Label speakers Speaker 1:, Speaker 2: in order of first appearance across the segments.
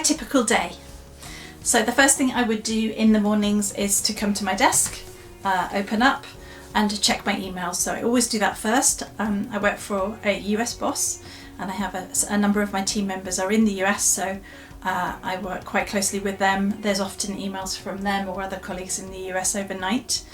Speaker 1: typical day. So the first thing I would do in the mornings is to come to my desk, open up and check my emails. So I always do that first. I work for a US boss and I have a number of my team members are in the US, so I work quite closely with them. There's often emails from them or other colleagues in the US overnight.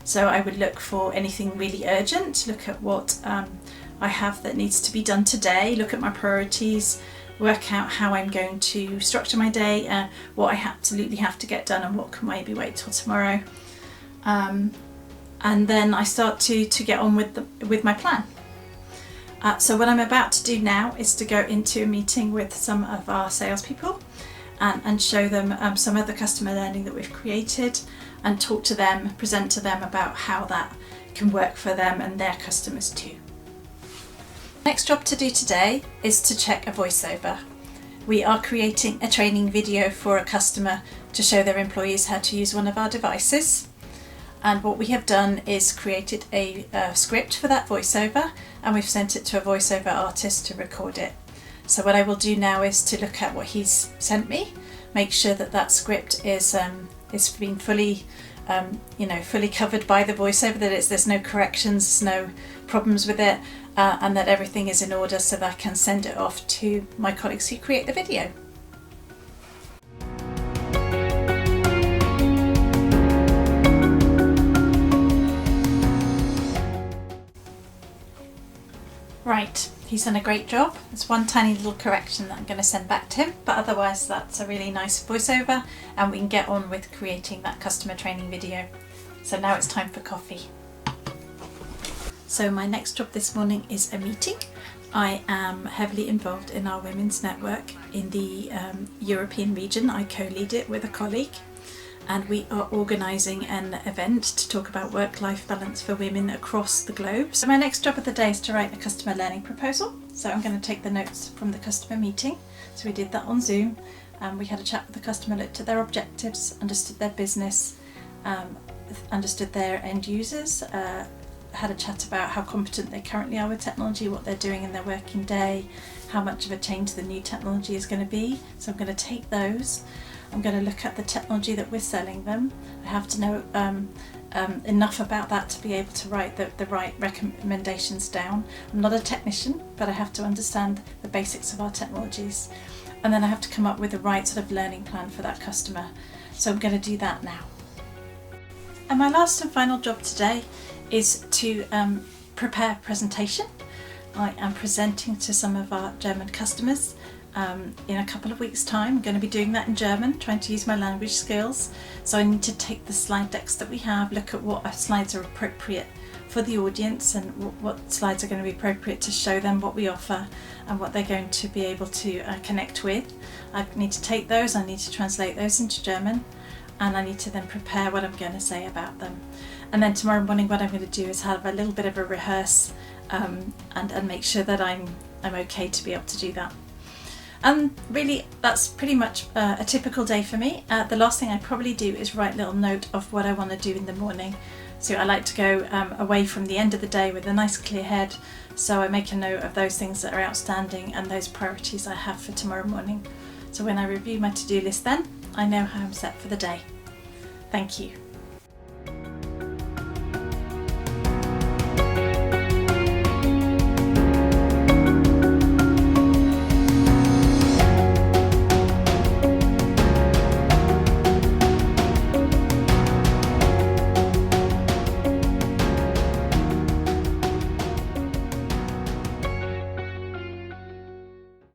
Speaker 1: So I would look for anything really urgent, look at what I have that needs to be done today, look at my priorities, work out how I'm going to structure my day, what I absolutely have to get done and what can maybe wait till tomorrow. And then I start to get on with my plan. So what I'm about to do now is to go into a meeting with some of our salespeople and show them some of the customer learning that we've created and talk to them, present to them about how that can work for them and their customers too. Next job to do today is to check a voiceover. We are creating a training video for a customer to show their employees how to use one of our devices. And what we have done is created a script for that voiceover, and we've sent it to a voiceover artist to record it. So what I will do now is to look at what he's sent me, make sure that that script is being fully fully covered by the voiceover, that there's no corrections, no problems with it, and that everything is in order so that I can send it off to my colleagues who create the video. Right, he's done a great job. There's one tiny little correction that I'm going to send back to him, but otherwise that's a really nice voiceover and we can get on with creating that customer training video. So now it's time for coffee. So my next job this morning is a meeting. I am heavily involved in our women's network in the European region. I co-lead it with a colleague. And we are organising an event to talk about work-life balance for women across the globe. So my next job of the day is to write a customer learning proposal. So I'm going to take the notes from the customer meeting. So we did that on Zoom. We had a chat with the customer, looked at their objectives, understood their business, understood their end users, had a chat about how competent they currently are with technology, what they're doing in their working day, how much of a change the new technology is going to be. So I'm going to take those. I'm going to look at the technology that we're selling them. I have to know enough about that to be able to write the right recommendations down. I'm not a technician, but I have to understand the basics of our technologies. And then I have to come up with the right sort of learning plan for that customer. So I'm going to do that now. And my last and final job today is to prepare a presentation. I am presenting to some of our German customers in a couple of weeks' time. I'm going to be doing that in German, trying to use my language skills. So I need to take the slide decks that we have, look at what slides are appropriate for the audience and what slides are going to be appropriate to show them what we offer and what they're going to be able to connect with. I need to take those, I need to translate those into German, and I need to then prepare what I'm going to say about them. And then tomorrow morning what I'm going to do is have a little bit of a rehearse and make sure that I'm okay to be able to do that. And really that's pretty much a typical day for me. The last thing I probably do is write a little note of what I want to do in the morning. So I like to go away from the end of the day with a nice clear head, so I make a note of those things that are outstanding and those priorities I have for tomorrow morning. So when I review my to-do list then, I know how I'm set for the day. Thank you.